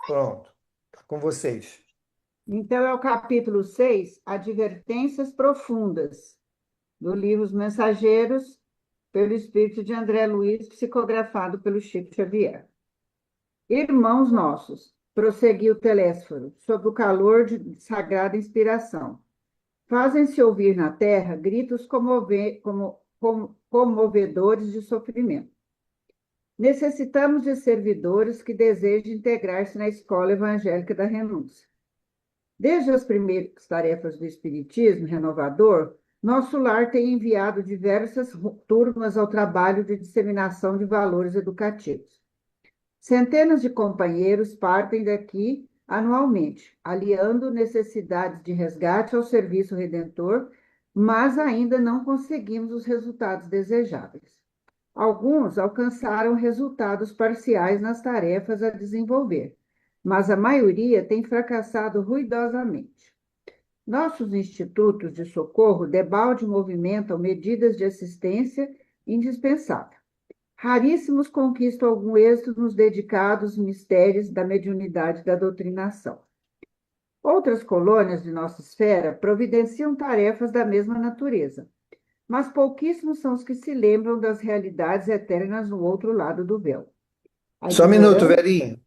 Pronto, tá com vocês. Então, é o capítulo 6, Advertências Profundas, do livro Os Mensageiros, pelo espírito de André Luiz, psicografado pelo Chico Xavier. Irmãos nossos, prosseguiu Telésforo, sob o calor de sagrada inspiração, fazem-se ouvir na terra gritos comovedores de sofrimento. Necessitamos de servidores que desejem integrar-se na escola evangélica da renúncia. Desde as primeiras tarefas do Espiritismo renovador, nosso lar tem enviado diversas turmas ao trabalho de disseminação de valores educativos. Centenas de companheiros partem daqui anualmente, aliando necessidades de resgate ao serviço redentor, mas ainda não conseguimos os resultados desejáveis. Alguns alcançaram resultados parciais nas tarefas a desenvolver, mas a maioria tem fracassado ruidosamente. Nossos institutos de socorro debalde movimentam medidas de assistência indispensáveis. Raríssimos conquistam algum êxito nos dedicados mistérios da mediunidade e da doutrinação. Outras colônias de nossa esfera providenciam tarefas da mesma natureza, mas pouquíssimos são os que se lembram das realidades eternas no outro lado do véu. A Só um minuto, ignorância. velhinho.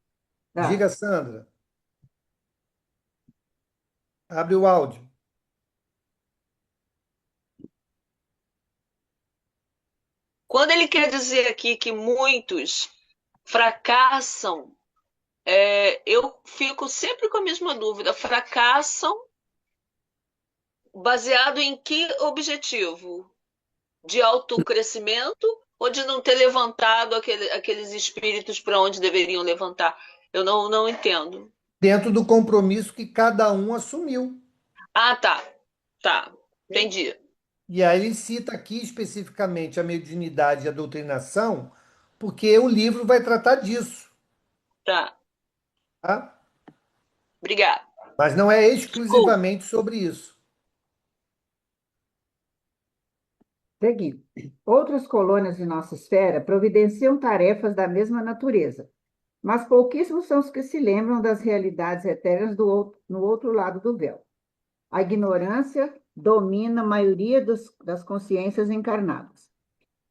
Ah, Diga, Sandra. Abre o áudio. Quando ele quer dizer aqui que muitos fracassam, eu fico sempre com a mesma dúvida. Fracassam baseado em que objetivo? De autocrescimento ou de não ter levantado aqueles espíritos para onde deveriam levantar? Eu não entendo. Dentro do compromisso que cada um assumiu. Ah, tá. Tá. Entendi. E aí ele cita aqui especificamente a mediunidade e a doutrinação, porque o livro vai tratar disso, Tá. tá? Obrigada. Mas não é Desculpa. exclusivamente sobre isso. seguindo. Outras colônias de nossa esfera providenciam tarefas da mesma natureza, mas pouquíssimos são os que se lembram das realidades eternas no outro lado do véu. A ignorância domina a maioria das consciências encarnadas.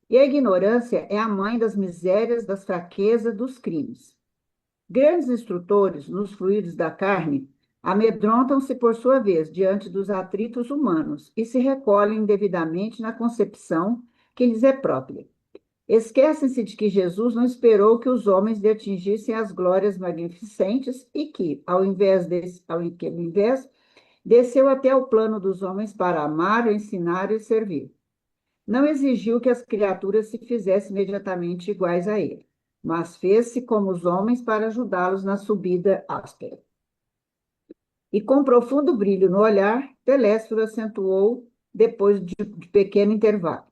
E a ignorância é a mãe das misérias, das fraquezas, dos crimes. Grandes instrutores nos fluidos da carne amedrontam-se, por sua vez, diante dos atritos humanos e se recolhem devidamente na concepção que lhes é própria. Esquecem-se de que Jesus não esperou que os homens lhe atingissem as glórias magnificentes e que, ao invés, desceu até o plano dos homens para amar, ensinar e servir. Não exigiu que as criaturas se fizessem imediatamente iguais a ele, mas fez-se como os homens para ajudá-los na subida áspera. E com profundo brilho no olhar, Telésforo acentuou depois de pequeno intervalo.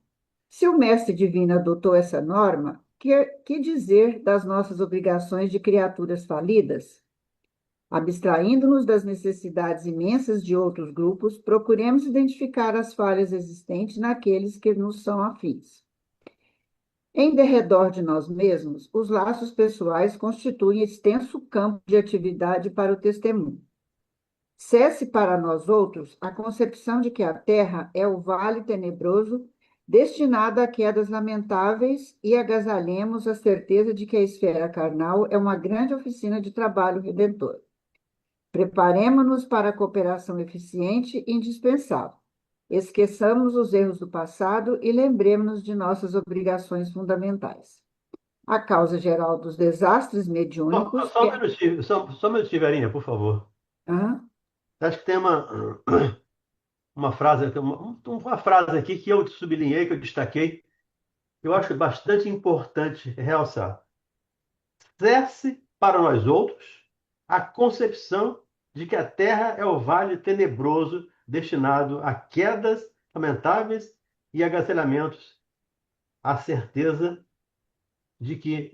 Se o mestre divino adotou essa norma, que dizer das nossas obrigações de criaturas falidas? Abstraindo-nos das necessidades imensas de outros grupos, procuremos identificar as falhas existentes naqueles que nos são afins. Em derredor de nós mesmos, os laços pessoais constituem extenso campo de atividade para o testemunho. Cesse para nós outros a concepção de que a terra é o vale tenebroso destinado a quedas lamentáveis e agasalhemos a certeza de que a esfera carnal é uma grande oficina de trabalho redentor. Preparemo-nos para a cooperação eficiente e indispensável. Esqueçamos os erros do passado e lembremos-nos de nossas obrigações fundamentais. A causa geral dos desastres mediúnicos Só um é. minutinho, só um minutinho, Verinha, por favor. Hã? Acho que tem uma frase, uma frase aqui que eu sublinhei, que eu destaquei, que eu acho bastante importante realçar. Cesse para nós outros a concepção de que a Terra é o vale tenebroso destinado a quedas lamentáveis e agasalhamentos, a certeza de que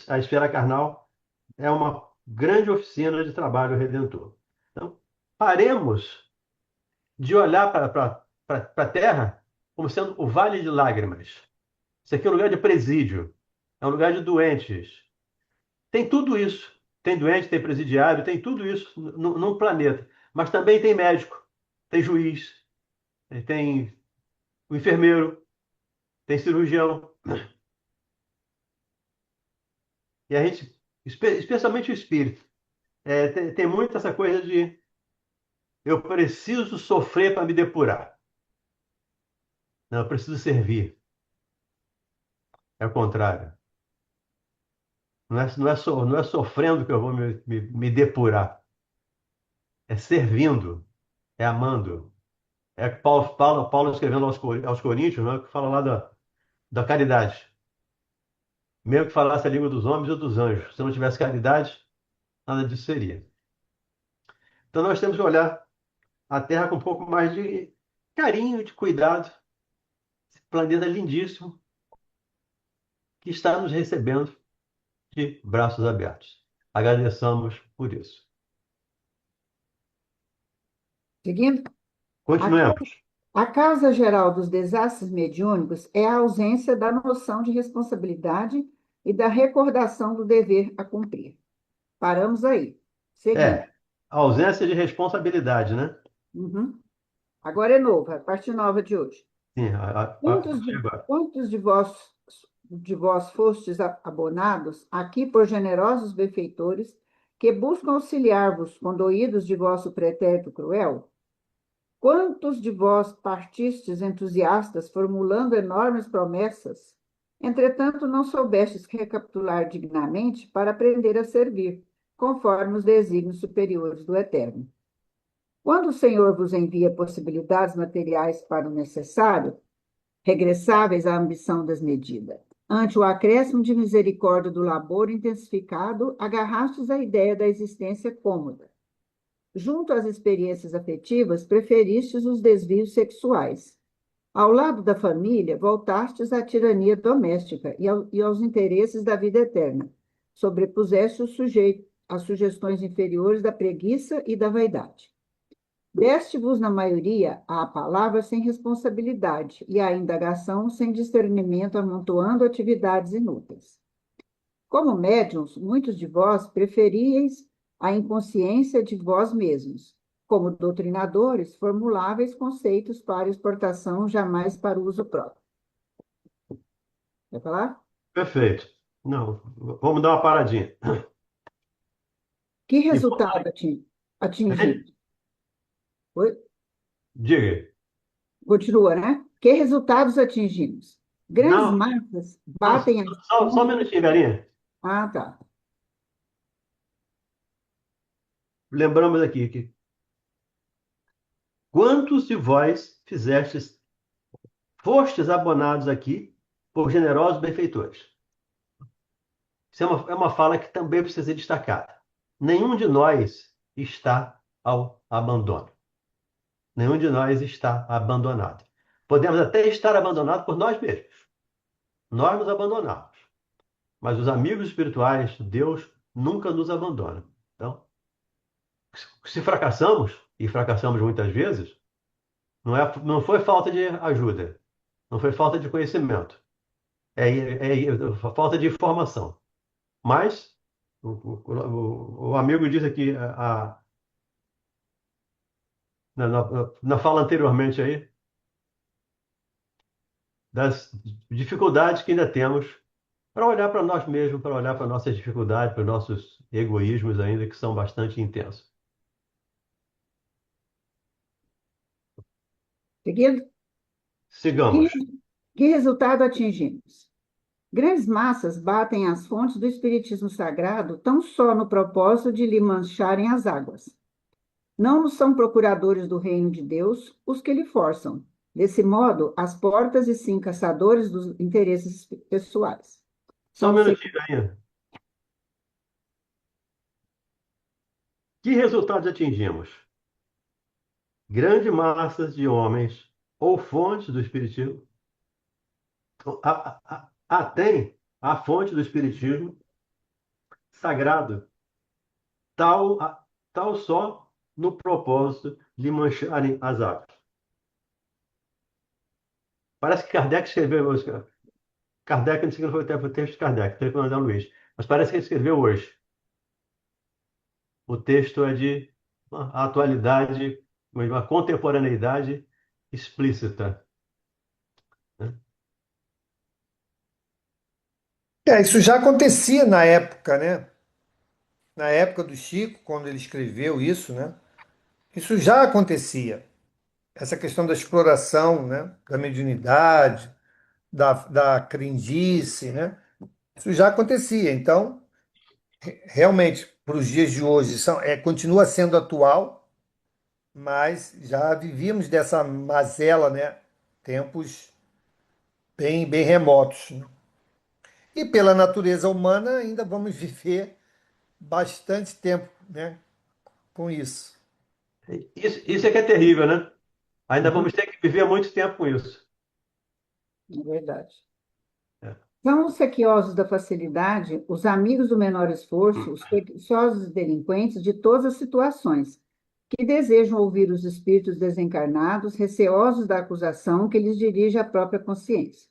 a esfera carnal é uma grande oficina de trabalho redentor. Então, paremos de olhar para a Terra como sendo o vale de lágrimas. Isso aqui é um lugar de presídio, é um lugar de doentes. Tem tudo isso, Tem doente, tem presidiário, tem tudo isso num planeta. Mas também tem médico, tem juiz, tem o enfermeiro, tem cirurgião. E a gente, especialmente o espírito, tem muito essa coisa de eu preciso sofrer para me depurar. Não, eu preciso servir. É o contrário. Não é sofrendo que eu vou me depurar. É servindo, é amando. É que Paulo escrevendo aos Coríntios, né, que fala lá da caridade. Mesmo que falasse a língua dos homens ou dos anjos. Se não tivesse caridade, nada disso seria. Então nós temos que olhar a Terra com um pouco mais de carinho, de cuidado. Esse planeta lindíssimo que está nos recebendo de braços abertos. Agradeçamos por isso. Seguindo, a, Continuemos. a causa geral dos desastres mediúnicos é a ausência da noção de responsabilidade e da recordação do dever a cumprir. Paramos aí. Seguindo. A ausência de responsabilidade, né? Uhum. Agora é novo, a parte nova de hoje. Sim, Quantos de, agora. quantos de vós fostes abonados aqui por generosos benfeitores que buscam auxiliar-vos, condoídos de vosso pretérito cruel? Quantos de vós partistes entusiastas, formulando enormes promessas, entretanto não soubestes recapitular dignamente para aprender a servir, conforme os desígnios superiores do Eterno? Quando o Senhor vos envia possibilidades materiais para o necessário, regressáveis à ambição desmedida, ante o acréscimo de misericórdia do labor intensificado, agarrastes à ideia da existência cômoda. Junto às experiências afetivas, preferistes os desvios sexuais. Ao lado da família, voltastes à tirania doméstica e aos interesses da vida eterna. Sobrepuseste o sujeito às sugestões inferiores da preguiça e da vaidade. Deste-vos, na maioria, a palavra sem responsabilidade e a indagação sem discernimento, amontoando atividades inúteis. Como médiuns, muitos de vós preferíeis a inconsciência de vós mesmos. Como doutrinadores, formuláveis conceitos para exportação, jamais para uso próprio. Quer falar? Perfeito. Não, vamos dar uma paradinha. Que E, resultado atingimos? Oi? diga. Continua, né? Que resultados atingimos? Grandes Não, massas não, batem as só um fontes. minutinho, Galinha. Ah, tá. Lembramos aqui que quantos de vós fostes abonados aqui por generosos benfeitores? Isso é uma fala que também precisa ser destacada. Nenhum de nós está ao abandono. Nenhum de nós está abandonado. Podemos até estar abandonados por nós mesmos. Nós nos abandonamos. Mas os amigos espirituais, Deus, nunca nos abandona. Então, se fracassamos, e fracassamos muitas vezes, não foi falta de ajuda, não foi falta de conhecimento, falta de informação. Mas, o amigo disse aqui, na fala anteriormente aí, das dificuldades que ainda temos para olhar para nós mesmos, para olhar para nossas dificuldades, para nossos egoísmos ainda, que são bastante intensos. Seguindo, que, Sigamos. que resultado atingimos? Grandes massas batem as fontes do Espiritismo Sagrado tão só no propósito de lhe mancharem as águas. Não são procuradores do reino de Deus os que lhe forçam, desse modo, as portas e sim caçadores dos interesses pessoais. Só um São minutinho ainda. Que resultados atingimos? Grande massas de homens ou fontes do Espiritismo. Tem a fonte do Espiritismo sagrado, tal, tal só no propósito de mancharem as águas. Parece que Kardec escreveu. Kardec, não sei se foi o texto de Kardec, foi o André Luiz, mas parece que ele escreveu hoje. O texto é de uma atualidade, uma contemporaneidade explícita, né? Isso já acontecia na época, né? Na época do Chico, quando ele escreveu isso, né? Isso já acontecia. Essa questão da exploração, né? Da mediunidade, da crendice, né? Isso já acontecia. Então, realmente, para os dias de hoje, continua sendo atual, mas já vivíamos dessa mazela, né? Tempos bem remotos, né? E pela natureza humana, ainda vamos viver bastante tempo, né? Com isso. Isso é que é terrível, né? Ainda Uhum, vamos ter que viver muito tempo com isso. é verdade. É. São os sequiosos da facilidade, os amigos do menor esforço, os preguiçosos e delinquentes de todas as situações, que desejam ouvir os espíritos desencarnados, receosos da acusação que lhes dirige a própria consciência.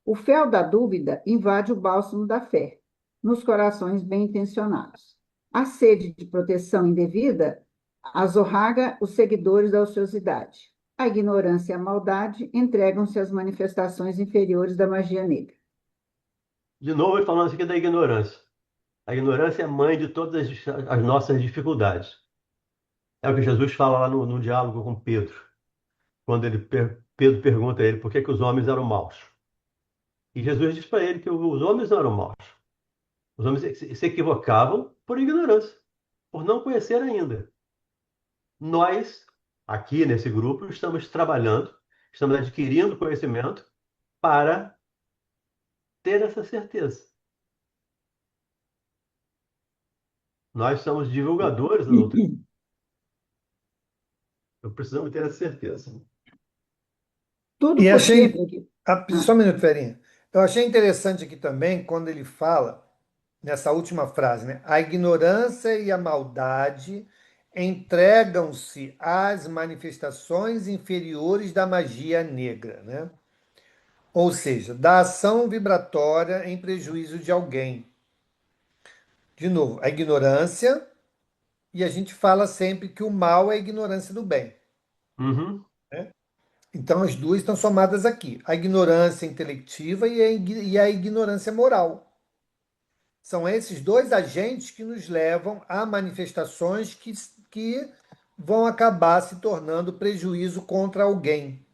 O fel da dúvida invade o bálsamo da fé, nos corações bem intencionados. A sede de proteção indevida azorraga os seguidores da ociosidade. A ignorância e a maldade entregam-se às manifestações inferiores da magia negra. De novo, ele falando aqui da ignorância. A ignorância é mãe de todas as nossas dificuldades. É o que Jesus fala lá no diálogo com Pedro, quando Pedro pergunta a ele por que os homens eram maus. E Jesus diz para ele que os homens não eram maus. Os homens se equivocavam por ignorância, por não conhecer ainda. Nós, aqui nesse grupo, estamos trabalhando, estamos adquirindo conhecimento para ter essa certeza. Nós somos divulgadores da doutrina. Então, precisamos ter essa certeza. Tudo E porque. achei. Só Ah, um minuto, Ferinha. Eu achei interessante aqui também quando ele fala, nessa última frase, né? A ignorância e a maldade entregam-se às manifestações inferiores da magia negra, né? Ou seja, da ação vibratória em prejuízo de alguém. De novo, a ignorância, e a gente fala sempre que o mal é a ignorância do bem, Uhum. né? Então, as duas estão somadas aqui: a ignorância intelectiva e a ignorância moral. São esses dois agentes que nos levam a manifestações que vão acabar se tornando prejuízo contra alguém.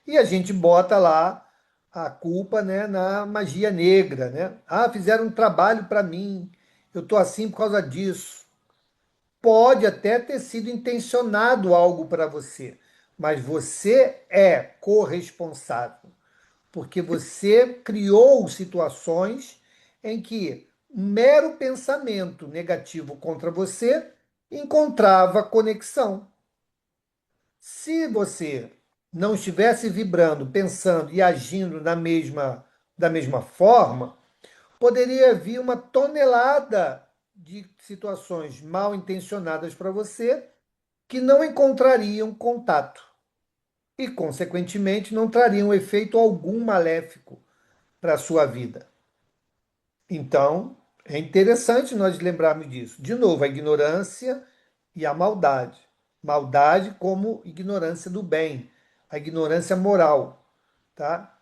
E a gente bota lá a culpa, né, na magia negra, né? Ah, fizeram um trabalho para mim, eu estou assim por causa disso. Pode até ter sido intencionado algo para você, mas você é corresponsável, porque você criou situações em que um mero pensamento negativo contra você encontrava conexão. Se você não estivesse vibrando, pensando e agindo da mesma forma, poderia vir uma tonelada de situações mal intencionadas para você que não encontrariam contato e, consequentemente, não trariam efeito algum maléfico para a sua vida. Então, é interessante nós lembrarmos disso. De novo, a ignorância e a maldade. Maldade como ignorância do bem, a ignorância moral, tá?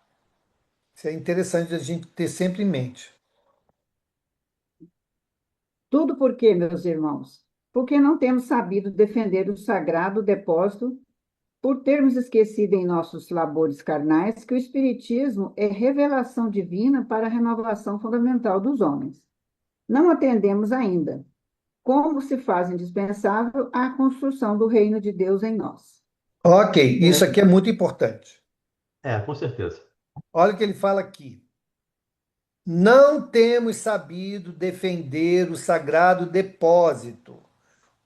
Isso é interessante a gente ter sempre em mente. tudo porque, meus irmãos? Porque não temos sabido defender o sagrado depósito, por termos esquecido em nossos labores carnais que o Espiritismo é revelação divina para a renovação fundamental dos homens. Não atendemos ainda como se faz indispensável a construção do reino de Deus em nós. Ok, isso aqui é muito importante. É, com certeza. Olha o que ele fala aqui. Não temos sabido defender o sagrado depósito,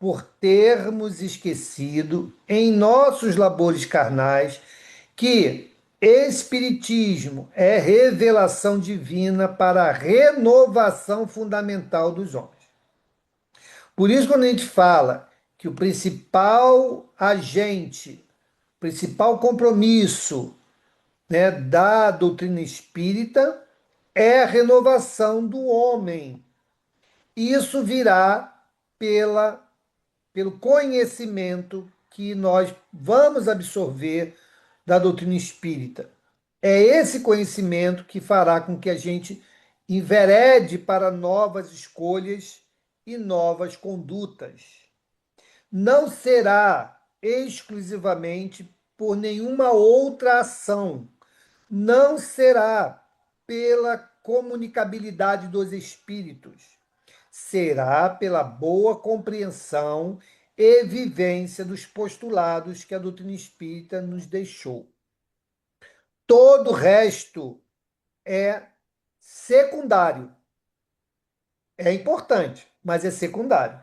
por termos esquecido em nossos labores carnais que Espiritismo é revelação divina para a renovação fundamental dos homens. Por isso, quando a gente fala que o principal agente, principal compromisso, né, da doutrina espírita é a renovação do homem. Isso virá pelo conhecimento que nós vamos absorver da doutrina espírita. É esse conhecimento que fará com que a gente enverede para novas escolhas e novas condutas. Não será exclusivamente por nenhuma outra ação, não será pela comunicabilidade dos espíritos, será pela boa compreensão e vivência dos postulados que a doutrina espírita nos deixou. Todo o resto é secundário. É importante, mas é secundário.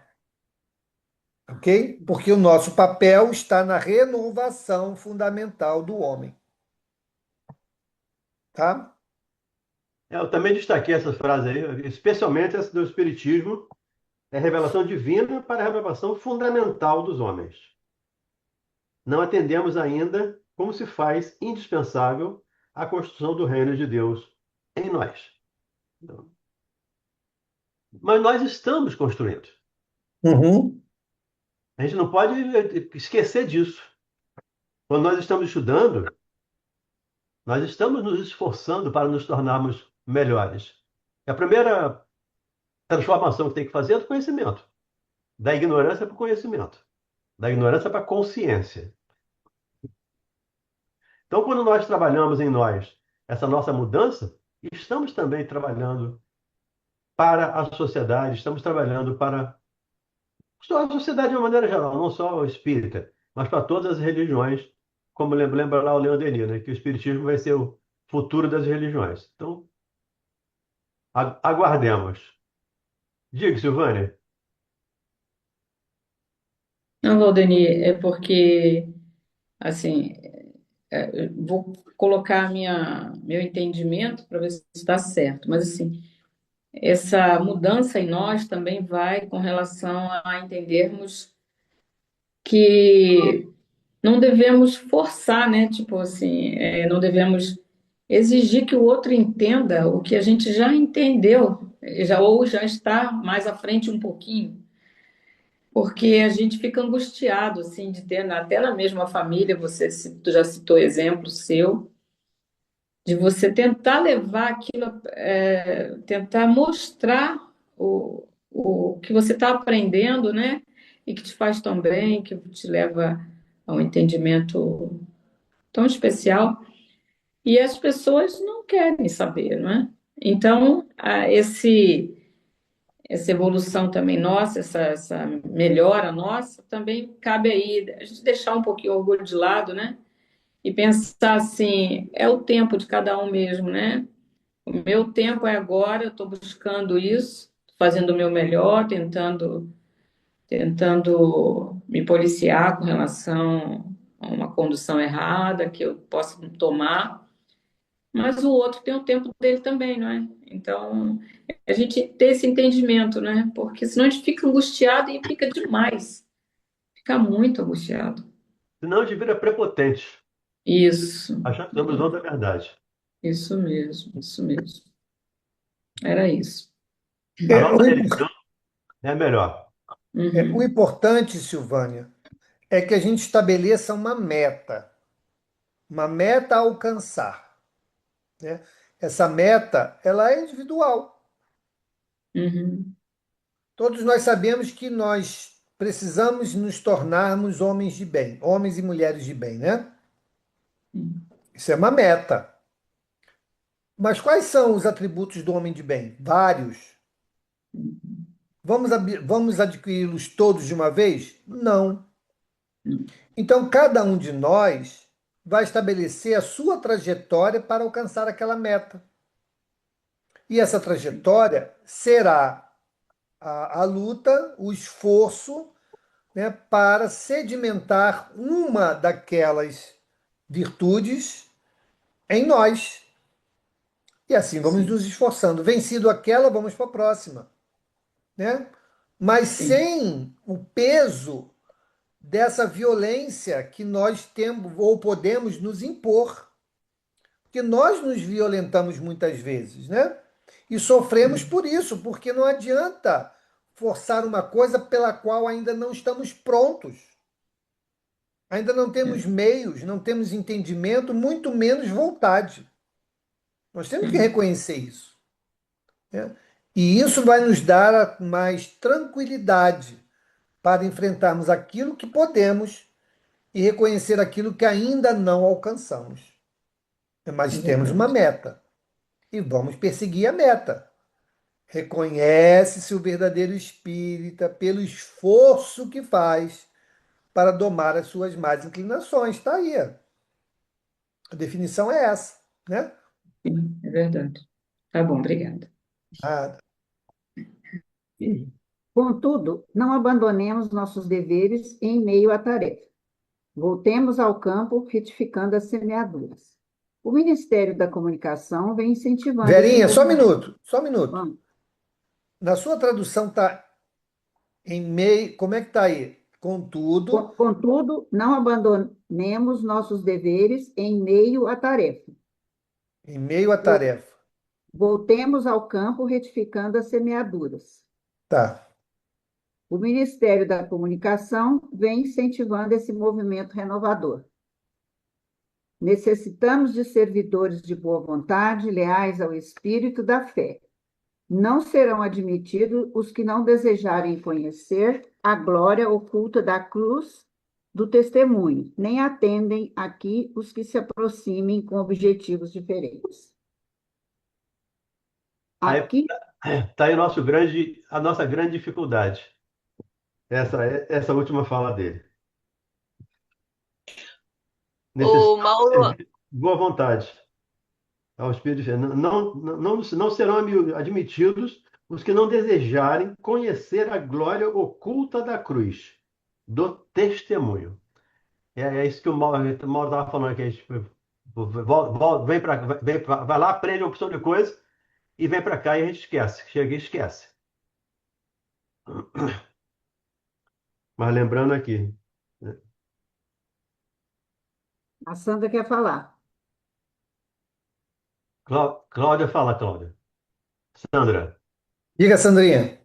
Ok? Porque o nosso papel está na renovação fundamental do homem. Tá? Eu também destaquei essa frase aí, especialmente essa do Espiritismo, é revelação divina para a revelação fundamental dos homens. Não atendemos ainda como se faz indispensável a construção do reino de Deus em nós. Mas nós estamos construindo. Uhum. A gente não pode esquecer disso. Quando nós estamos estudando, nós estamos nos esforçando para nos tornarmos melhores. A primeira transformação que tem que fazer é do conhecimento. Da ignorância para o conhecimento. Da ignorância para a consciência. Então, quando nós trabalhamos em nós essa nossa mudança, estamos também trabalhando para a sociedade, estamos trabalhando para a sociedade de uma maneira geral, não só o espírita, mas para todas as religiões, como lembra lá o Leon Denis, né, que o espiritismo vai ser o futuro das religiões. Então, aguardemos. Diga, Silvânia. Não, Valdeni, é porque, assim, eu vou colocar meu entendimento para ver se está certo, mas, assim, essa mudança em nós também vai com relação a entendermos que não devemos forçar, né? Tipo assim, não devemos exigir que o outro entenda o que a gente já entendeu, ou já está mais à frente um pouquinho. Porque a gente fica angustiado, assim, de ter, até na mesma família, tu já citou exemplo seu, de você tentar levar aquilo, tentar mostrar o que você está aprendendo, né? E que te faz tão bem, que te leva a um entendimento tão especial. E as pessoas não querem saber, não é? Então, essa evolução também nossa, essa melhora nossa, também cabe aí a gente deixar um pouquinho o orgulho de lado, né? E pensar assim, é o tempo de cada um mesmo, né? O meu tempo é agora, eu estou buscando isso, fazendo o meu melhor, tentando me policiar com relação a uma condução errada que eu possa tomar, mas o outro tem o tempo dele também, não é? Então, a gente ter esse entendimento, né? Porque senão a gente fica angustiado e fica demais. Fica muito angustiado. Senão a gente vira prepotente, Isso, achando que somos donos da verdade. isso mesmo, isso mesmo. Era isso. A É, nossa religião é a melhor. o Uhum, importante, Silvânia, é que a gente estabeleça uma meta a alcançar, né? Essa meta, ela é individual. uhum, Todos nós sabemos que nós precisamos nos tornarmos homens de bem, homens e mulheres de bem, né? Isso é uma meta. Mas quais são os atributos do homem de bem? Vários. Vamos adquiri-los todos de uma vez? Não. uhum. Então, cada um de nós vai estabelecer a sua trajetória para alcançar aquela meta. E essa trajetória será a luta, o esforço, né, para sedimentar uma daquelas virtudes em nós. E assim vamos Sim, nos esforçando. Vencido aquela, vamos para a próxima, né? Mas sim, sem o peso dessa violência que nós temos ou podemos nos impor. Porque nós nos violentamos muitas vezes, né? E sofremos sim, por isso, porque não adianta forçar uma coisa pela qual ainda não estamos prontos. Ainda não temos meios, não temos entendimento, muito menos vontade. Nós temos que reconhecer isso, né? E isso vai nos dar mais tranquilidade para enfrentarmos aquilo que podemos e reconhecer aquilo que ainda não alcançamos. Mas temos uma meta e vamos perseguir a meta. Reconhece-se o verdadeiro espírita pelo esforço que faz para domar as suas más inclinações. Está aí. A definição é essa, né? Sim, é verdade. Tá bom, obrigada. Ah, Contudo, não abandonemos nossos deveres em meio à tarefa. Voltemos ao campo, retificando as semeaduras. O Ministério da Comunicação vem incentivando esse Verinha, só um movimento. minuto, só um minuto. Na sua tradução está em meio. Como é que está aí? Contudo, Contudo, não abandonemos nossos deveres em meio à tarefa. em meio à tarefa. Voltemos ao campo, retificando as semeaduras. Tá. O Ministério da Comunicação vem incentivando esse movimento renovador. Necessitamos de servidores de boa vontade, leais ao espírito da fé. Não serão admitidos os que não desejarem conhecer a glória oculta da cruz do testemunho, nem atendem aqui os que se aproximem com objetivos diferentes. Aí Aqui, está aí a nossa grande dificuldade. Essa última fala dele. O Necessitamos Mauro, de boa vontade ao Espírito de fé. Não serão admitidos os que não desejarem conhecer a glória oculta da cruz, do testemunho. É isso que o Mauro estava falando aqui. A gente vai lá, aprende uma opção de coisa e vem para cá e a gente esquece. Chega e esquece. Mas lembrando aqui, né? a Sandra quer falar. Cláudia, fala, Cláudia. Sandra. Diga, Sandrinha.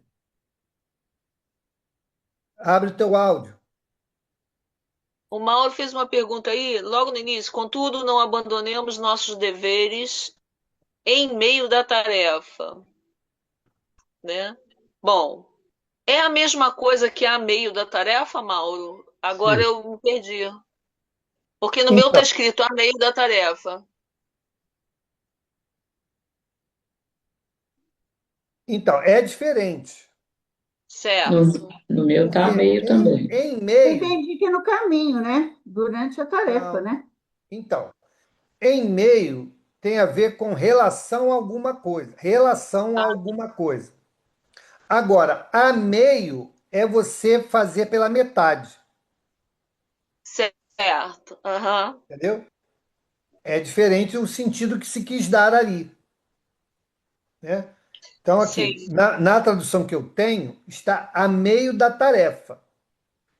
Abre o teu áudio. o Mauro fez uma pergunta aí, logo no início. Contudo, não abandonemos nossos deveres em meio da tarefa, né? Bom, é a mesma coisa que a meio da tarefa, Mauro? Agora Sim. eu me perdi. Porque no meu está Então, escrito a meio da tarefa. então, é diferente. No, Certo. no meu tá Porque meio também. em Eu meio. entendi que é no caminho, né? Durante a tarefa, Não. né? Então, em meio tem a ver com relação a alguma coisa. Relação a alguma coisa. Agora, a meio é você fazer pela metade. Certo. Aham. Entendeu? É diferente o sentido que se quis dar ali, né? Então, aqui, Sim. na tradução que eu tenho, está a meio da tarefa.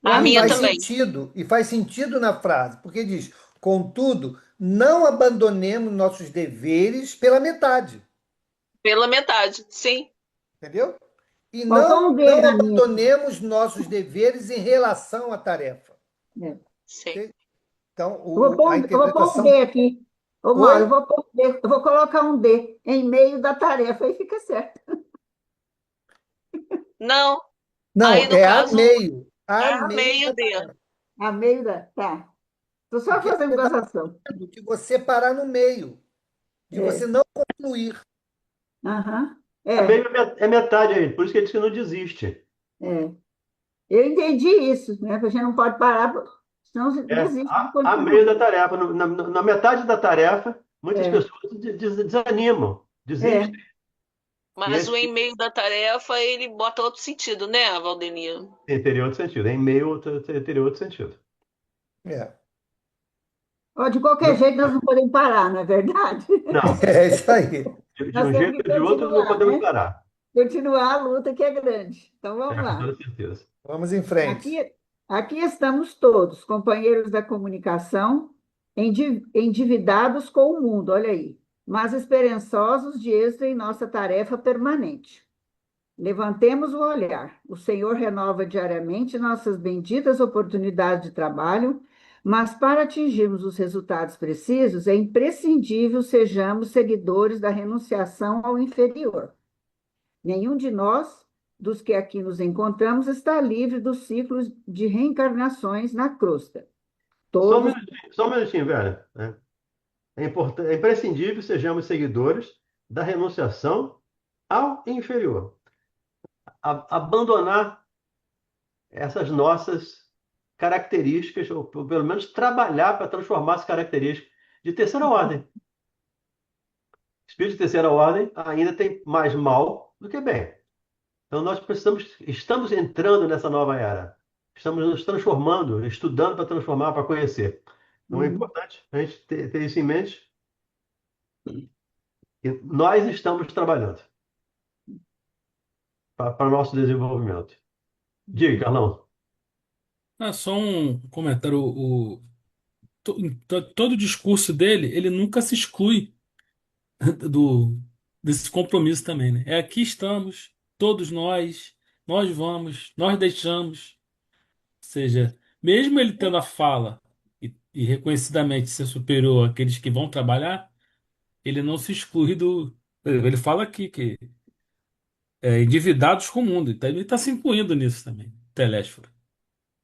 A E minha faz também. sentido, e faz sentido na frase, porque diz: contudo, não abandonemos nossos deveres pela metade, Pela metade. Sim. entendeu? E Faltou um D não na minha. abandonemos nossos deveres em relação à tarefa. É. Sim. Ok? Então, a Eu vou pôr um D interpretação. aqui. Ô, Mauro, Oi? eu vou pôr um D. Eu vou colocar um D em meio da tarefa, aí fica certo. Não. Não, Aí, no é a caso, meio. A é a meio meio da D. tarefa. A meio da. Tá. Estou só Porque fazendo você está gozação. de você parar no meio, de você É. não concluir. Aham. É meio É. é metade aí, por isso que ele disse que não desiste. É. Eu entendi isso, né? Porque a gente não pode parar, senão É desiste de a meio continuar. da tarefa. Na metade da tarefa, muitas É. pessoas desanimam, É. desistem. E Mas o esse em meio da tarefa, ele bota outro sentido, né, Valdemir? teria outro sentido. Em meio teria outro sentido. É, Ó, de qualquer jeito, nós não podemos parar, não é verdade? Não, é isso aí. de Nós um temos jeito que ou de outro não continuar, podemos né? parar. Continuar a luta que é grande. Então, É, vamos com lá. toda certeza. Vamos em frente. Aqui estamos todos, companheiros da comunicação, endividados com o mundo, olha aí, mas esperançosos de êxito em nossa tarefa permanente. Levantemos o olhar. O Senhor renova diariamente nossas benditas oportunidades de trabalho, mas para atingirmos os resultados precisos, é imprescindível sejamos seguidores da renunciação ao inferior. Nenhum de nós, dos que aqui nos encontramos, está livre dos ciclos de reencarnações na crosta. Todos. Só um minutinho, velho. É imprescindível sejamos seguidores da renunciação ao inferior. Abandonar essas nossas características, ou pelo menos trabalhar para transformar as características de terceira ordem. Espírito de terceira ordem ainda tem mais mal do que bem. Então nós estamos entrando nessa nova era. Estamos nos transformando, estudando para transformar, para conhecer. Então é Uhum. importante a gente ter isso em mente. E nós estamos trabalhando para o nosso desenvolvimento. Diga, Carlão. Só um comentário. Todo o discurso dele, ele nunca se exclui do, desse compromisso também, né? É aqui estamos, todos nós vamos, nós deixamos. Ou seja, mesmo ele tendo a fala e reconhecidamente ser superior àqueles que vão trabalhar, ele não se exclui do. Por exemplo, ele fala aqui que endividados com o mundo, então ele está se incluindo nisso também, Telésforo.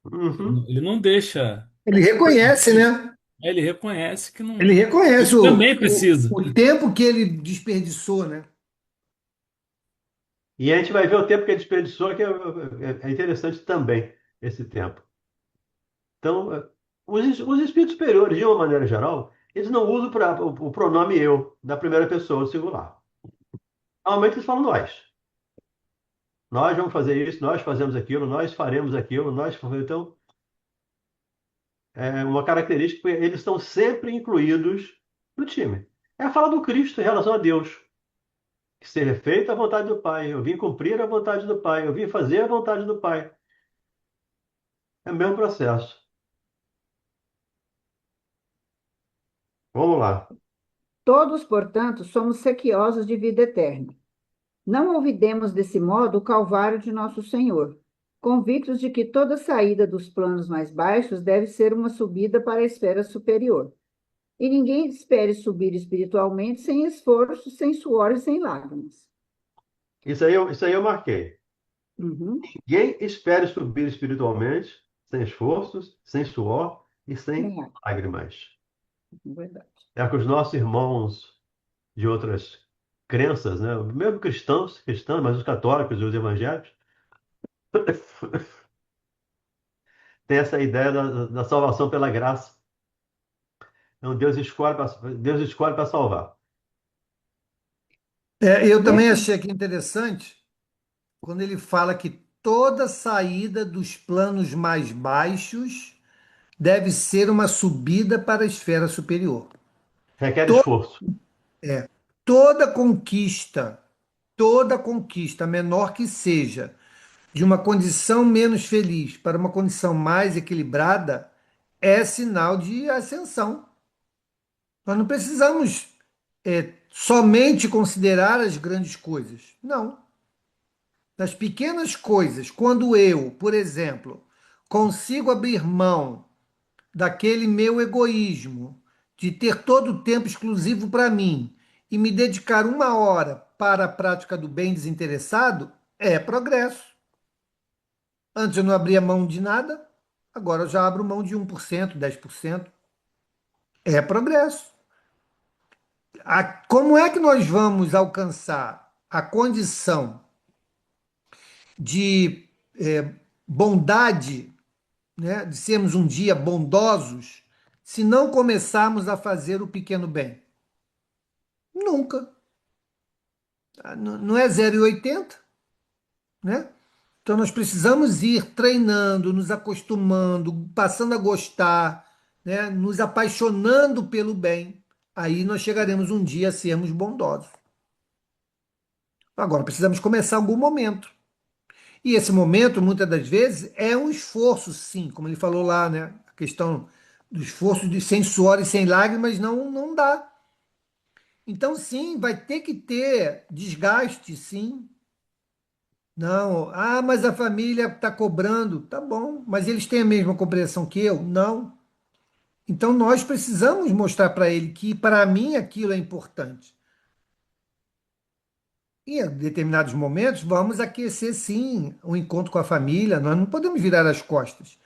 Uhum. Ele não deixa. Ele reconhece, né? Ele reconhece que não. Ele reconhece Ele também precisa. o tempo que ele desperdiçou, né? E a gente vai ver o tempo que ele desperdiçou, que é interessante também, esse tempo. Então, os espíritos superiores, de uma maneira geral, eles não usam o pronome eu, da primeira pessoa singular. Normalmente eles falam nós. Nós vamos fazer isso, nós fazemos aquilo, nós faremos aquilo, nós. Então, é uma característica, eles estão sempre incluídos no time. É a fala do Cristo em relação a Deus. Que seja feita a vontade do Pai. Eu vim cumprir a vontade do Pai. Eu vim fazer a vontade do Pai. É o mesmo processo. Vamos lá. Todos, portanto, somos sequiosos de vida eterna. Não olvidemos desse modo o calvário de nosso Senhor, convictos de que toda saída dos planos mais baixos deve ser uma subida para a esfera superior. E ninguém espere subir espiritualmente sem esforço, sem suor e sem lágrimas. Isso aí eu marquei. Uhum. Ninguém espere subir espiritualmente sem esforços, sem suor e sem É, lágrimas. verdade. É o que os nossos irmãos de outras crenças, né? Mesmo cristãos, mas os católicos e os evangélicos, têm essa ideia da salvação pela graça. Então Deus escolhe para salvar. Eu também Nesse, achei aqui interessante quando ele fala que toda saída dos planos mais baixos deve ser uma subida para a esfera superior. Requer To- esforço. Toda toda conquista, menor que seja, de uma condição menos feliz para uma condição mais equilibrada, é sinal de ascensão. Nós não precisamos somente considerar as grandes coisas. Não. Das pequenas coisas, quando eu, por exemplo, consigo abrir mão daquele meu egoísmo, de ter todo o tempo exclusivo para mim e me dedicar 1 hora para a prática do bem desinteressado, é progresso. Antes eu não abria mão de nada, agora eu já abro mão de 1%, 10%. É progresso. Como é que nós vamos alcançar a condição de bondade, né, de sermos um dia bondosos, se não começarmos a fazer o pequeno bem? Nunca. Não é 0,80, né? Então nós precisamos ir treinando, nos acostumando, passando a gostar, né, nos apaixonando pelo bem. Aí nós chegaremos um dia a sermos bondosos. Agora precisamos começar em algum momento. E esse momento, muitas das vezes, é um esforço, sim, como ele falou lá, né? A questão do esforço de sem suor e sem lágrimas não dá. Então, sim, vai ter que ter desgaste, sim. Não, mas a família está cobrando. Tá bom, mas eles têm a mesma compreensão que eu? Não. Então nós precisamos mostrar para ele que para mim aquilo é importante. E em determinados momentos vamos aquecer sim o encontro com a família, nós não podemos virar as costas.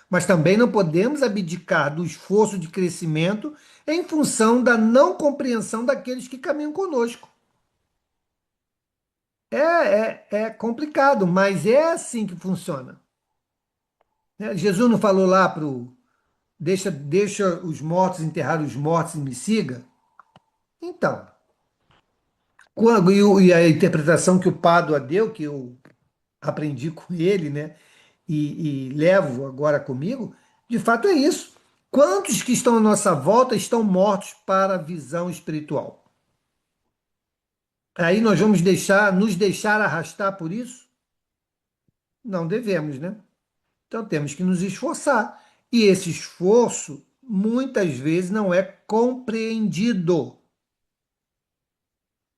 Mas também não podemos abdicar do esforço de crescimento em função da não compreensão daqueles que caminham conosco. É complicado, mas é assim que funciona. Né? Jesus não falou lá para o deixa os mortos enterrar os mortos e me siga? Então, e a interpretação que o Pádua deu, que eu aprendi com ele, né? E levo agora comigo, de fato é isso. Quantos que estão à nossa volta estão mortos para a visão espiritual? Aí nós vamos nos deixar arrastar por isso? Não devemos, né? Então temos que nos esforçar. E esse esforço muitas vezes não é compreendido.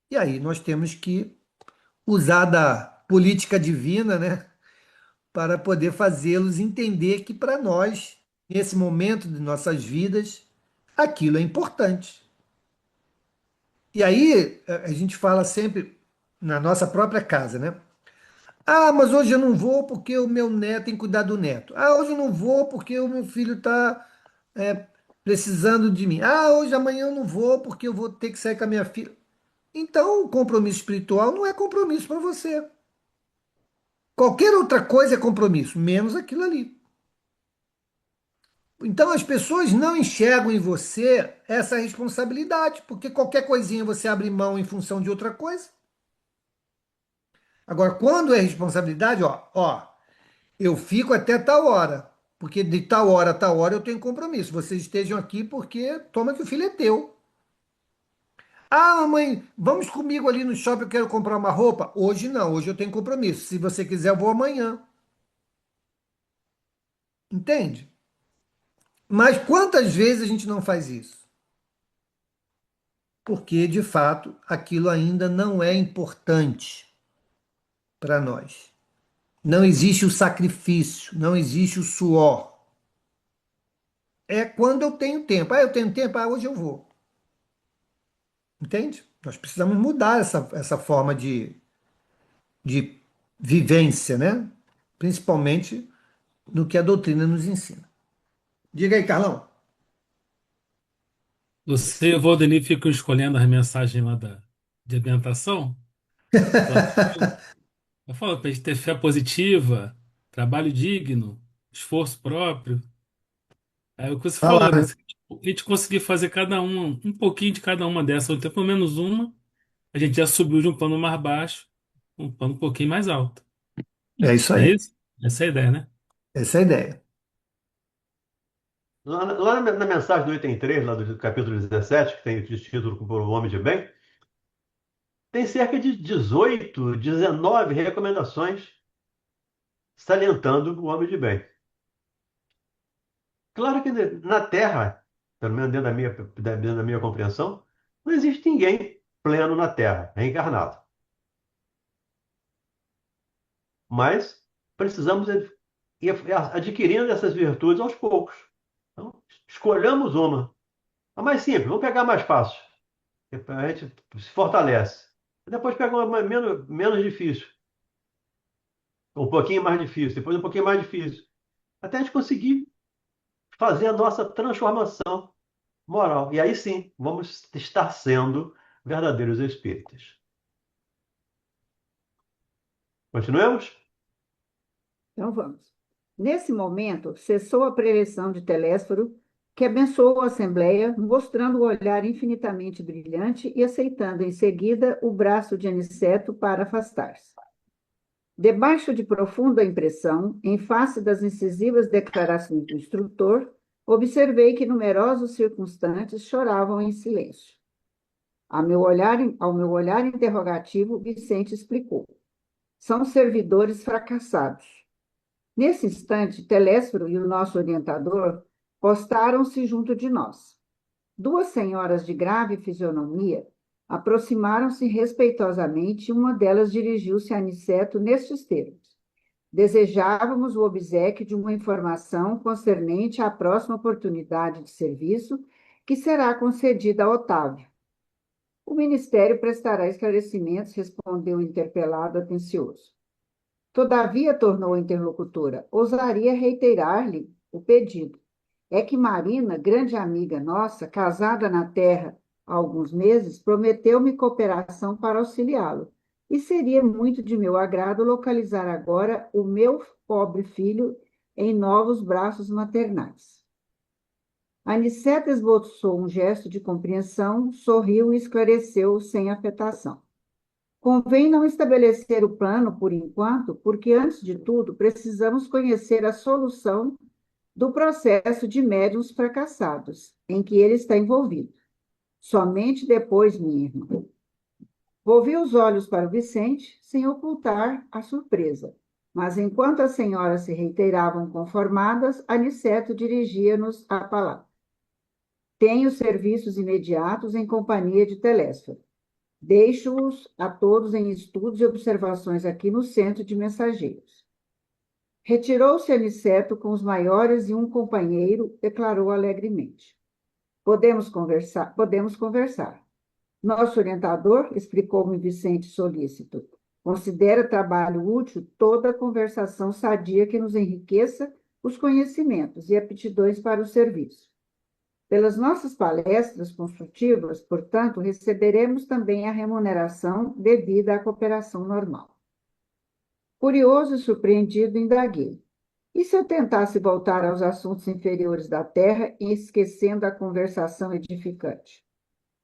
E aí nós temos que usar da política divina, né, para poder fazê-los entender que para nós, nesse momento de nossas vidas, aquilo é importante. E aí a gente fala sempre na nossa própria casa, né? Mas hoje eu não vou porque o meu neto tem que cuidar do neto. Hoje eu não vou porque o meu filho está precisando de mim. Hoje, amanhã eu não vou porque eu vou ter que sair com a minha filha. Então, o compromisso espiritual não é compromisso para você. Qualquer outra coisa é compromisso, menos aquilo ali. Então, as pessoas não enxergam em você essa responsabilidade, porque qualquer coisinha você abre mão em função de outra coisa. Agora, quando é responsabilidade, eu fico até tal hora, porque de tal hora a tal hora eu tenho compromisso. Vocês estejam aqui porque toma que o filho é teu. Mamãe, vamos comigo ali no shopping, eu quero comprar uma roupa. Hoje não, hoje eu tenho compromisso. Se você quiser, eu vou amanhã. Entende? Mas quantas vezes a gente não faz isso? Porque, de fato, aquilo ainda não é importante para nós. Não existe o sacrifício, não existe o suor. É quando eu tenho tempo. Eu tenho tempo, hoje eu vou. Entende? Nós precisamos mudar essa forma de vivência, né? Principalmente no que a doutrina nos ensina. Diga aí, Carlão. Você e o Valdemir ficam escolhendo as mensagens lá de ambientação? Eu falo para a gente ter fé positiva, trabalho digno, esforço próprio. É o que você Falar, falou, né? né? Se a gente conseguir fazer cada uma, um pouquinho de cada uma dessas, ou até pelo menos uma, a gente já subiu de um plano mais baixo, um plano um pouquinho mais alto. É isso Não é aí. isso? Essa é a ideia, né? Essa é a ideia. Lá na mensagem do item 3, lá do capítulo 17, que tem o título por O Homem de Bem, tem cerca de 18, 19 recomendações salientando o homem de bem. Claro que na Terra, pelo menos dentro da minha compreensão, não existe ninguém pleno na Terra, reencarnado. Mas precisamos ir adquirindo essas virtudes aos poucos. Então, escolhamos uma. A mais simples, vamos pegar a mais fácil. A gente se fortalece. Depois pega uma menos difícil. Um pouquinho mais difícil, depois um pouquinho mais difícil. Até a gente conseguir fazer a nossa transformação moral. E aí sim, vamos estar sendo verdadeiros espíritas. Continuemos? Então vamos. Nesse momento, cessou a preleção de Telésforo, que abençoou a Assembleia, mostrando o olhar infinitamente brilhante e aceitando em seguida o braço de Aniceto para afastar-se. Debaixo de profunda impressão, em face das incisivas declarações do instrutor, observei que numerosos circunstantes choravam em silêncio. Ao meu olhar interrogativo, Vicente explicou. São servidores fracassados. Nesse instante, Telésforo e o nosso orientador postaram-se junto de nós. Duas senhoras de grave fisionomia, Aproximaram-se respeitosamente e uma delas dirigiu-se a Aniceto nestes termos: desejávamos o obséquio de uma informação concernente à próxima oportunidade de serviço que será concedida a Otávio. O Ministério prestará esclarecimentos, respondeu o interpelado atencioso. Todavia, tornou a interlocutora, ousaria reiterar-lhe o pedido. É que Marina, grande amiga nossa, casada na terra há alguns meses, prometeu-me cooperação para auxiliá-lo. E seria muito de meu agrado localizar agora o meu pobre filho em novos braços maternais. Aniceta esboçou um gesto de compreensão, sorriu e esclareceu sem afetação. Convém não estabelecer o plano por enquanto, porque, antes de tudo, precisamos conhecer a solução do processo de médiuns fracassados, em que ele está envolvido. Somente depois, minha irmã. Volvi os olhos para o Vicente, sem ocultar a surpresa. Mas, enquanto as senhoras se reiteravam conformadas, Aniceto dirigia-nos a palavra. Tenho serviços imediatos em companhia de Telésforo. Deixo-os a todos em estudos e observações aqui no centro de mensageiros. Retirou-se Aniceto com os maiores e um companheiro, declarou alegremente. Podemos conversar? Podemos conversar. Nosso orientador, explicou-me Vicente solícito, considera trabalho útil toda conversação sadia que nos enriqueça os conhecimentos e aptidões para o serviço. Pelas nossas palestras construtivas, portanto, receberemos também a remuneração devida à cooperação normal. Curioso e surpreendido, indaguei. E se eu tentasse voltar aos assuntos inferiores da terra, esquecendo a conversação edificante?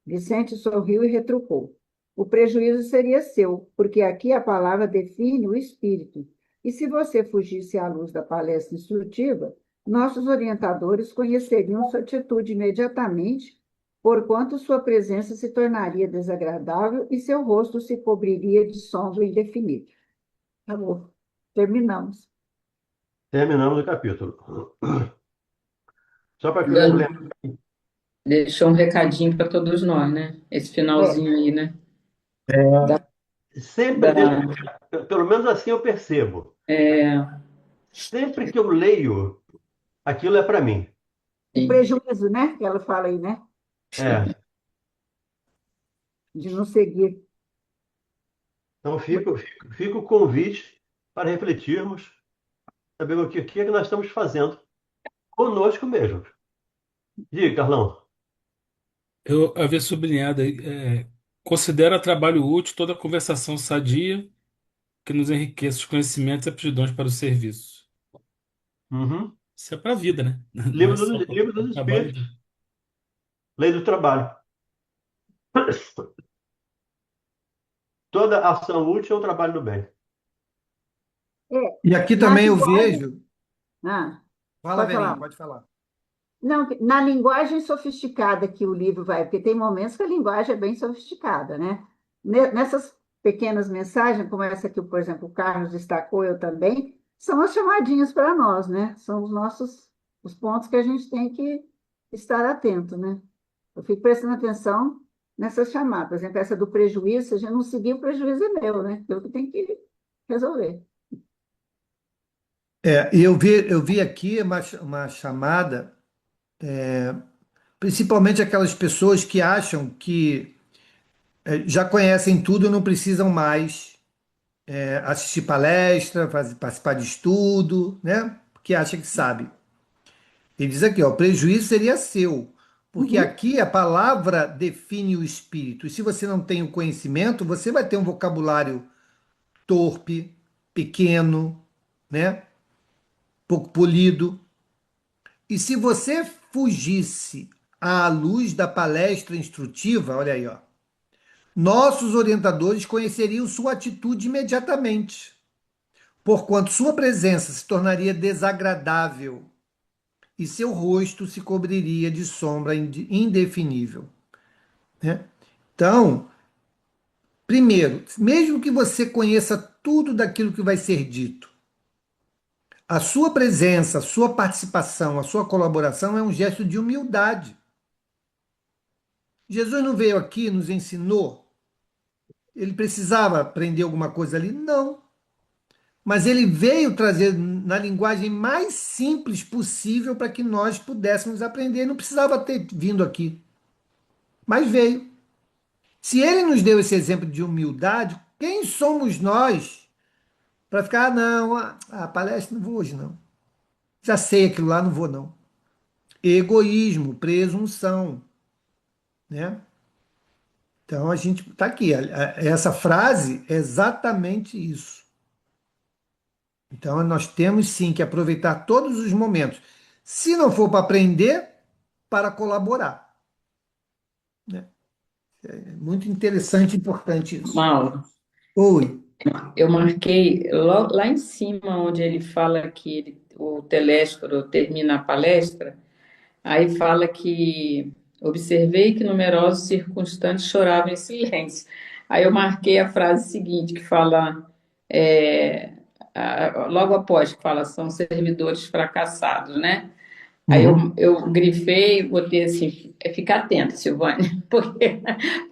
Vicente sorriu e retrucou. O prejuízo seria seu, porque aqui a palavra define o espírito. E se você fugisse à luz da palestra instrutiva, nossos orientadores conheceriam sua atitude imediatamente, porquanto sua presença se tornaria desagradável e seu rosto se cobriria de sombra indefinível. Acabou. Terminamos. Terminamos o capítulo. Só para complementar. Deixou um recadinho para todos nós, né? Esse finalzinho aí, né? Sempre, Da, pelo menos assim eu percebo. Sempre que eu leio, aquilo é para mim. O prejuízo, né? Que ela fala aí, né? É. De não seguir. Então fica o convite para refletirmos, saber o que é que nós estamos fazendo conosco mesmo. Diga, Carlão. Eu havia sublinhado aí, considera trabalho útil toda conversação sadia que nos enriqueça os conhecimentos e aptidões para o serviço. Uhum. Isso é para a vida, né? Não é só para Livro o dos trabalho. Espíritos. Lei do trabalho. Toda ação útil é um trabalho do bem. E aqui Na também eu linguagem... vejo. Ah, Fala, pode Verinha, falar. pode falar. Não, na linguagem sofisticada que o livro vai, porque tem momentos que a linguagem é bem sofisticada, né? Nessas pequenas mensagens, como essa que, por exemplo, o Carlos destacou, eu também, são as chamadinhas para nós, né? São os pontos que a gente tem que estar atento, né? Eu fico prestando atenção nessas chamadas. Por exemplo, essa do prejuízo, se a gente não seguir, o prejuízo é meu, né? Eu que tenho que resolver. E eu vi aqui uma chamada, principalmente aquelas pessoas que acham que já conhecem tudo e não precisam mais assistir palestra, participar de estudo, né? Porque acha que sabe. Ele diz aqui, ó, o prejuízo seria seu, porque Uhum. aqui a palavra define o espírito. E se você não tem o conhecimento, você vai ter um vocabulário torpe, pequeno, né? Pouco polido. E se você fugisse à luz da palestra instrutiva, olha aí, ó, nossos orientadores conheceriam sua atitude imediatamente, porquanto sua presença se tornaria desagradável e seu rosto se cobriria de sombra indefinível, né? Então, primeiro, mesmo que você conheça tudo daquilo que vai ser dito, a sua presença, a sua participação, a sua colaboração é um gesto de humildade. Jesus não veio aqui, nos ensinou? Ele precisava aprender alguma coisa ali? Não. Mas ele veio trazer na linguagem mais simples possível para que nós pudéssemos aprender. Não precisava ter vindo aqui, mas veio. Se ele nos deu esse exemplo de humildade, quem somos nós para ficar, não, a palestra não vou hoje, não. Já sei aquilo lá, não vou, não. Egoísmo, presunção, né? Então a gente está aqui. Essa frase é exatamente isso. Então nós temos sim que aproveitar todos os momentos. Se não for para aprender, para colaborar, né? É muito interessante e importante isso. Mauro, Oi. eu marquei lá em cima, onde ele fala que o Telésforo termina a palestra, aí fala que observei que numerosos circunstantes choravam em silêncio. Aí eu marquei a frase seguinte, que fala, é, logo após, que fala, são servidores fracassados, né? Aí Uhum. eu grifei, botei assim, fica atenta, Silvânia, porque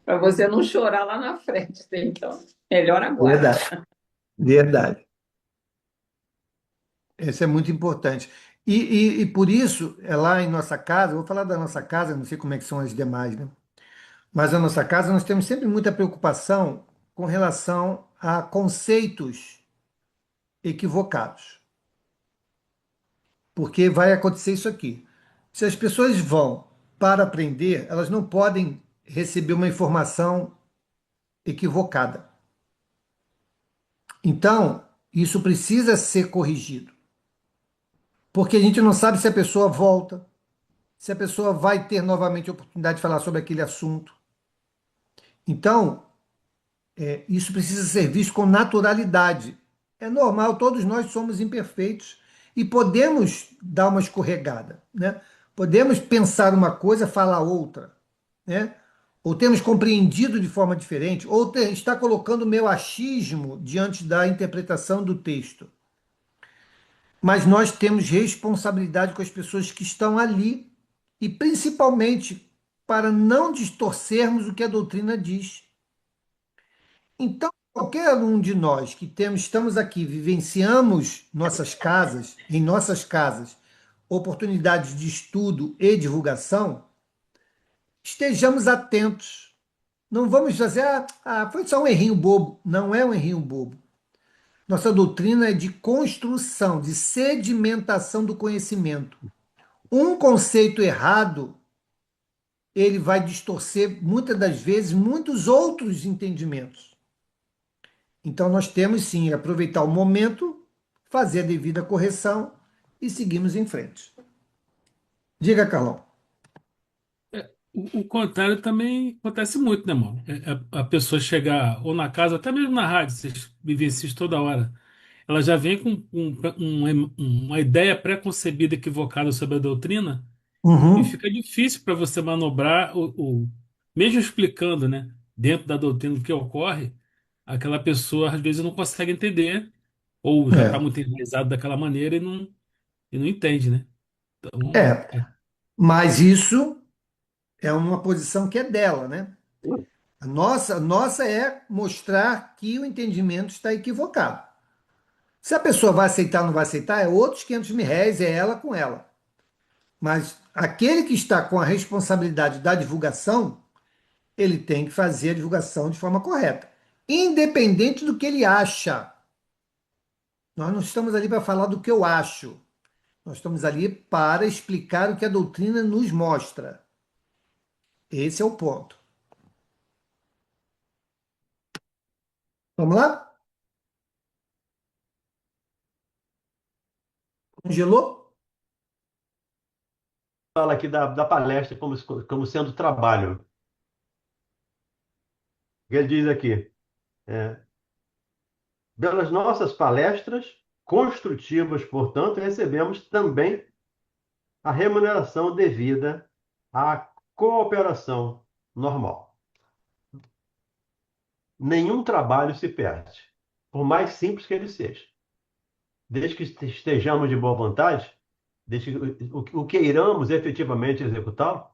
para você não chorar lá na frente, tá? Então, melhor agora. Verdade, verdade. Isso é muito importante. E por isso, é lá em nossa casa, eu vou falar da nossa casa, não sei como é que são as demais, né? Mas na nossa casa nós temos sempre muita preocupação com relação a conceitos equivocados. Porque vai acontecer isso aqui. Se as pessoas vão para aprender, elas não podem receber uma informação equivocada. Então, isso precisa ser corrigido. Porque a gente não sabe se a pessoa volta, se a pessoa vai ter novamente a oportunidade de falar sobre aquele assunto. Então, isso precisa ser visto com naturalidade. É normal, todos nós somos imperfeitos e podemos dar uma escorregada, né? Podemos pensar uma coisa, falar outra, né? Ou temos compreendido de forma diferente, ou está colocando o meu achismo diante da interpretação do texto. Mas nós temos responsabilidade com as pessoas que estão ali e principalmente para não distorcermos o que a doutrina diz. Então, qualquer um de nós que estamos aqui, vivenciamos em nossas casas, oportunidades de estudo e divulgação, estejamos atentos. Não vamos fazer, foi só um errinho bobo. Não é um errinho bobo. Nossa doutrina é de construção, de sedimentação do conhecimento. Um conceito errado, ele vai distorcer, muitas das vezes, muitos outros entendimentos. Então, nós temos sim que aproveitar o momento, fazer a devida correção e seguirmos em frente. Diga, Carlão. O contrário também acontece muito, né, mano? A pessoa chegar ou na casa, até mesmo na rádio, vocês vivenciam isso toda hora. Ela já vem com uma ideia pré-concebida equivocada sobre a doutrina e Uhum. fica difícil para você manobrar mesmo explicando, né, dentro da doutrina o que ocorre, aquela pessoa às vezes não consegue entender ou já está É, muito enraizado daquela maneira e não entende, né? Então, é, mas isso é uma posição que é dela, né? A nossa é mostrar que o entendimento está equivocado. Se a pessoa vai aceitar ou não vai aceitar, é outros 500 mil réis, é ela com ela. Mas aquele que está com a responsabilidade da divulgação, ele tem que fazer a divulgação de forma correta, independente do que ele acha. Nós não estamos ali para falar do que eu acho. Nós estamos ali para explicar o que a doutrina nos mostra. Esse é o ponto. Vamos lá? Congelou? Fala aqui da palestra como sendo trabalho. Ele diz aqui, é, pelas nossas palestras construtivas, portanto, recebemos também a remuneração devida à cooperação normal. Nenhum trabalho se perde, por mais simples que ele seja. Desde que estejamos de boa vontade, desde que o queiramos efetivamente executar, o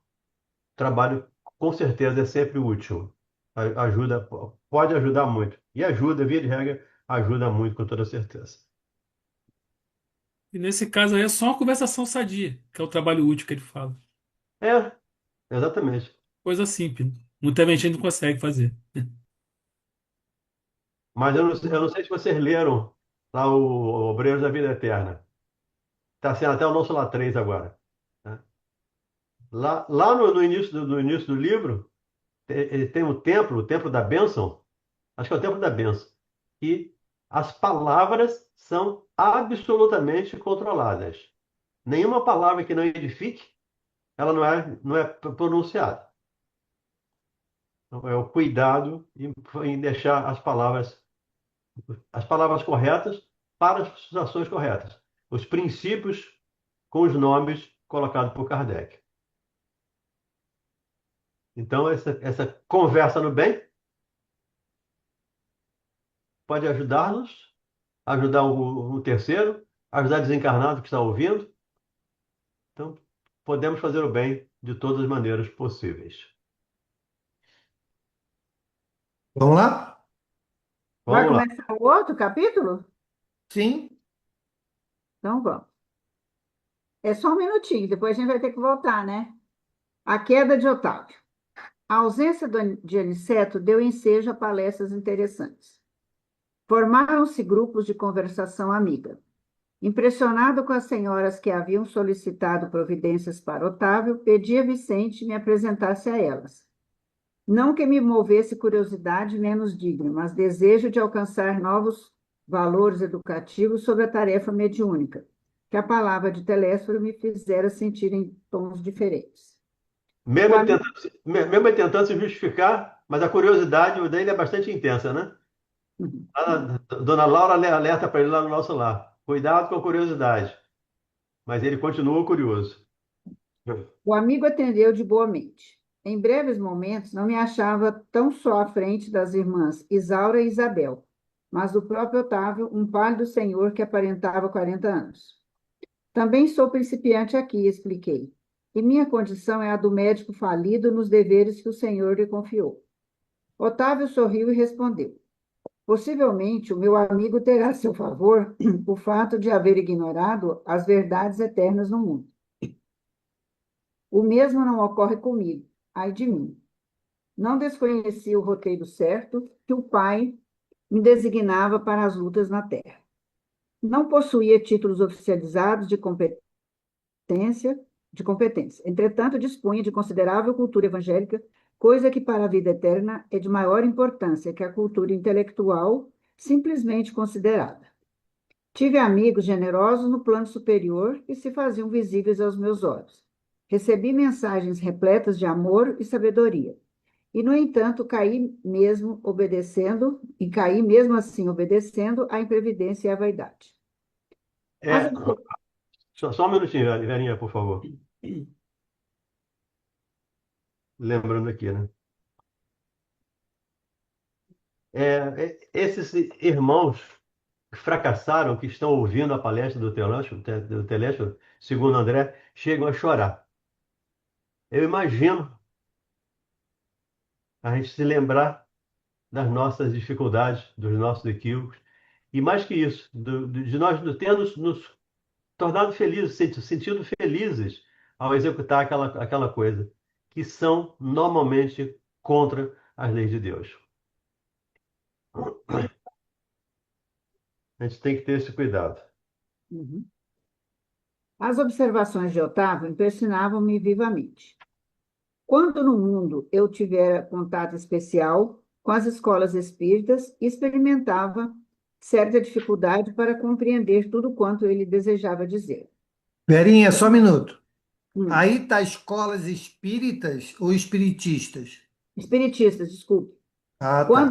trabalho com certeza é sempre útil. Ajuda, pode ajudar muito. E ajuda, via de regra, ajuda muito, com toda certeza. E nesse caso aí é só uma conversação sadia, que é o trabalho útil que ele fala. É, exatamente. Coisa simples. Muita gente não consegue fazer. Mas eu não sei se vocês leram lá o Obreiros da Vida Eterna. Está sendo até o nosso lá 3 agora, né? Lá no início no início do livro, ele tem o templo da bênção, acho que é o templo da bênção, e as palavras são absolutamente controladas. Nenhuma palavra que não edifique, ela não é pronunciada. Então, é o cuidado em deixar as palavras corretas para as situações corretas. Os princípios com os nomes colocados por Kardec. Então, essa conversa no bem pode ajudar-nos, ajudar o terceiro, ajudar o desencarnado que está ouvindo. Então, podemos fazer o bem de todas as maneiras possíveis. Vamos lá? Vai Vamos lá. começar o outro capítulo? Sim. Então vamos. É só um minutinho, depois a gente vai ter que voltar, né? A queda de Otávio. A ausência de Aniceto deu ensejo a palestras interessantes. Formaram-se grupos de conversação amiga. Impressionado com as senhoras que haviam solicitado providências para Otávio, pedi a Vicente me apresentasse a elas. Não que me movesse curiosidade menos digna, mas desejo de alcançar novos valores educativos sobre a tarefa mediúnica, que a palavra de Telésforo me fizera sentir em tons diferentes. Mesmo O ele amigo, mesmo ele tentando se justificar, mas a curiosidade dele é bastante intensa, né? Dona Laura alerta para ele lá no nosso lar. Cuidado com a curiosidade. Mas ele continua curioso. o amigo atendeu de boa mente. Em breves momentos, não me achava tão só à frente das irmãs Isaura e Isabel, mas do próprio Otávio, um pálido senhor que aparentava 40 anos. Também sou principiante aqui, expliquei, e minha condição é a do médico falido nos deveres que o senhor lhe confiou. Otávio sorriu e respondeu: possivelmente o meu amigo terá a seu favor o fato de haver ignorado as verdades eternas no mundo. O mesmo não ocorre comigo, ai de mim. Não desconhecia o roteiro certo que o pai me designava para as lutas na terra. Não possuía títulos oficializados de competência. Entretanto, dispunha de considerável cultura evangélica, coisa que para a vida eterna é de maior importância que a cultura intelectual simplesmente considerada. Tive amigos generosos no plano superior que se faziam visíveis aos meus olhos. Recebi mensagens repletas de amor e sabedoria. E, no entanto, caí mesmo assim obedecendo à imprevidência e à vaidade. As É, só um minutinho, Verinha, por favor. Lembrando aqui, né? Esses irmãos que fracassaram, que estão ouvindo a palestra do Telésforo, segundo André, chegam a chorar. Eu imagino a gente se lembrar das nossas dificuldades, dos nossos equívocos, e mais que isso, de nós termos nos tornado felizes, sentido felizes ao executar aquela coisa, que são normalmente contra as leis de Deus. A gente tem que ter esse cuidado. Uhum. As observações de Otávio impressionavam-me vivamente. Quando no mundo eu tivera contato especial com as escolas espíritas, experimentava certa dificuldade para compreender tudo quanto ele desejava dizer. Verinha, só um minuto. Hum. Aí tá escolas espíritas ou espiritistas? Espiritistas, desculpe. Ah, tá.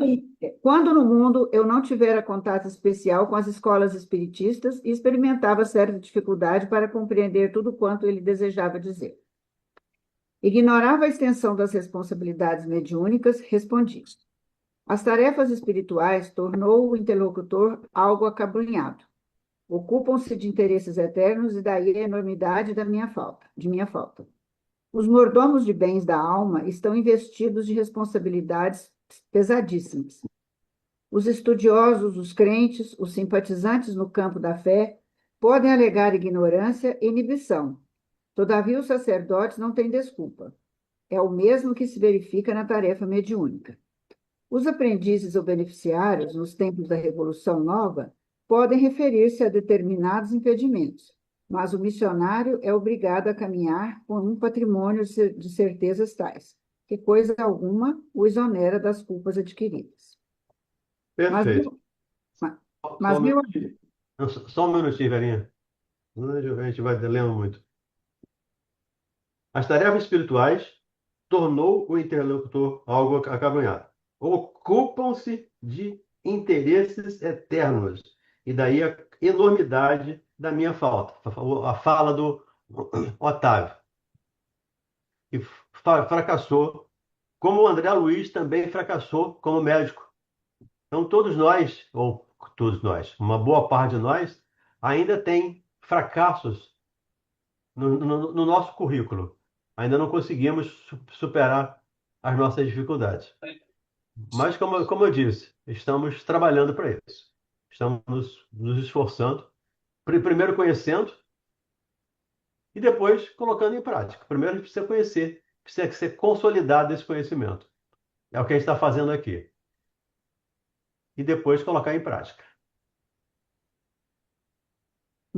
Quando no mundo eu não tivera contato especial com as escolas espiritistas, experimentava certa dificuldade para compreender tudo quanto ele desejava dizer. Ignorava a extensão das responsabilidades mediúnicas, respondi. As tarefas espirituais tornou o interlocutor algo acabrunhado. Ocupam-se de interesses eternos e daí a enormidade de minha falta. Os mordomos de bens da alma estão investidos de responsabilidades pesadíssimas. Os estudiosos, os crentes, os simpatizantes no campo da fé podem alegar ignorância e inibição. Todavia, os sacerdotes não têm desculpa. É o mesmo que se verifica na tarefa mediúnica. Os aprendizes ou beneficiários, nos tempos da Revolução Nova, podem referir-se a determinados impedimentos, mas o missionário é obrigado a caminhar com um patrimônio de certezas tais, que coisa alguma o exonera das culpas adquiridas. Mas, Perfeito. mas, Só mas um meu, minutinho. Não, só um minutinho, Verinha. A gente vai lendo muito. As tarefas espirituais tornou o interlocutor algo acabrunhado. Ocupam-se de interesses eternos. E daí a enormidade da minha falta. A fala do Otávio. E fracassou, como o André Luiz também fracassou como médico. Então, todos nós, ou todos nós, uma boa parte de nós, ainda tem fracassos no nosso currículo. Ainda não conseguimos superar as nossas dificuldades. Mas, como eu disse, estamos trabalhando para isso. Estamos nos esforçando, primeiro conhecendo e depois colocando em prática. Primeiro a gente precisa conhecer, precisa ser consolidado esse conhecimento. É o que a gente está fazendo aqui. E depois colocar em prática.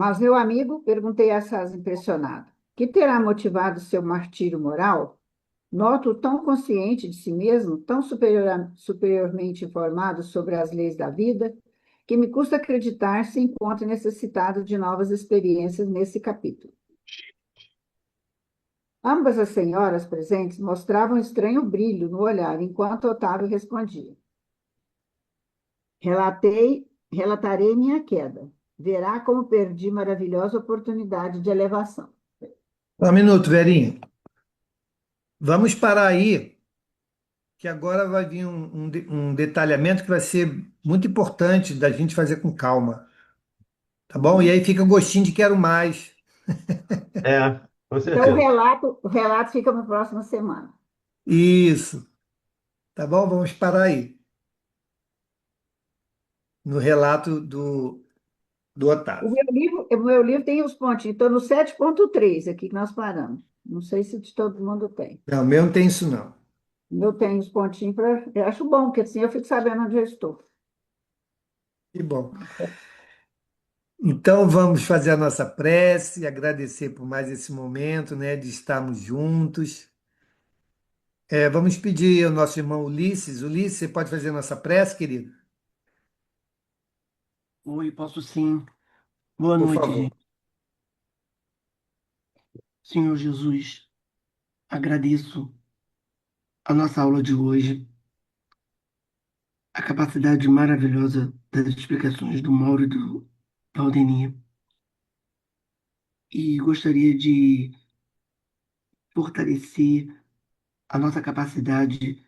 mas, meu amigo, perguntei assaz impressionado, que terá motivado seu martírio moral? Noto-o tão consciente de si mesmo, tão superiormente informado sobre as leis da vida, que me custa acreditar se encontre necessitado de novas experiências nesse capítulo. Ambas as senhoras presentes mostravam estranho brilho no olhar enquanto Otávio respondia. Relatarei minha queda. Verá como perdi maravilhosa oportunidade de elevação. Um minuto, Verinha. Vamos parar aí, que agora vai vir um detalhamento que vai ser muito importante da gente fazer com calma. Tá bom? E aí fica o gostinho de quero mais. É, com Então, o certeza. relato, o relato fica para a próxima semana. Isso. Tá bom? Vamos parar aí. No relato do Otávio. O meu livro tem os pontinhos. Estou no 7.3 aqui que nós paramos. Não sei se de todo mundo tem. Não, o meu não tem isso, não. O meu tem os pontinhos para. Eu acho bom, porque assim eu fico sabendo onde eu estou. Que bom. Então vamos fazer a nossa prece, agradecer por mais esse momento, né, de estarmos juntos. Vamos pedir ao nosso irmão Ulisses. Ulisses, você pode fazer a nossa prece, querido? Oi, posso sim. Boa Por noite, favor. gente. Senhor Jesus, agradeço a nossa aula de hoje, a capacidade maravilhosa das explicações do Mauro e do Valdemir. E gostaria de fortalecer a nossa capacidade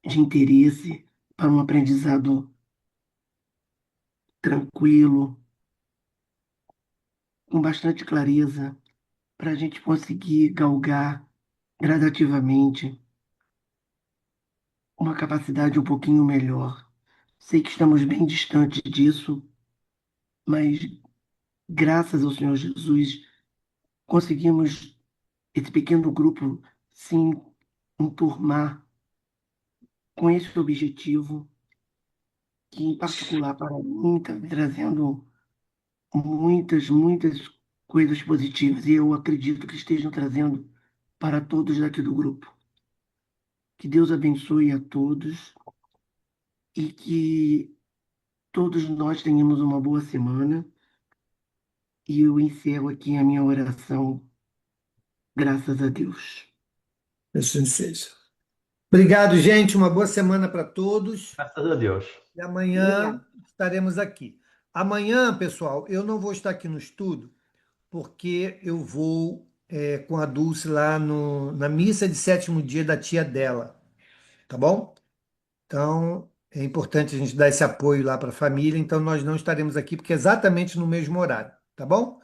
de interesse para um aprendizado tranquilo, com bastante clareza, para a gente conseguir galgar gradativamente uma capacidade um pouquinho melhor. Sei que estamos bem distantes disso, mas graças ao Senhor Jesus conseguimos esse pequeno grupo se enturmar com esse objetivo, que em particular para mim está me trazendo muitas coisas positivas e eu acredito que estejam trazendo para todos daqui do grupo. Que Deus abençoe a todos e que todos nós tenhamos uma boa semana. E eu encerro aqui a minha oração, graças a Deus. Assim seja. Obrigado, gente. Uma boa semana para todos. Graças a Deus. E Obrigada. amanhã estaremos aqui. Amanhã, pessoal, eu não vou estar aqui no estudo, porque eu vou com a Dulce lá na missa de sétimo dia da tia dela. Tá bom? Então, é importante a gente dar esse apoio lá para a família. Então, nós não estaremos aqui, porque é exatamente no mesmo horário. Tá bom?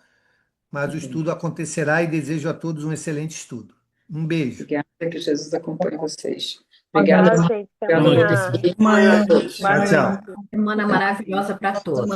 Mas o estudo acontecerá e desejo a todos um excelente estudo. Um beijo. Obrigada, que Jesus acompanhe vocês. Um Obrigada. abraço, gente. Até Boa noite. amanhã. Obrigada a todos. Tchau, tchau. Semana maravilhosa para todos.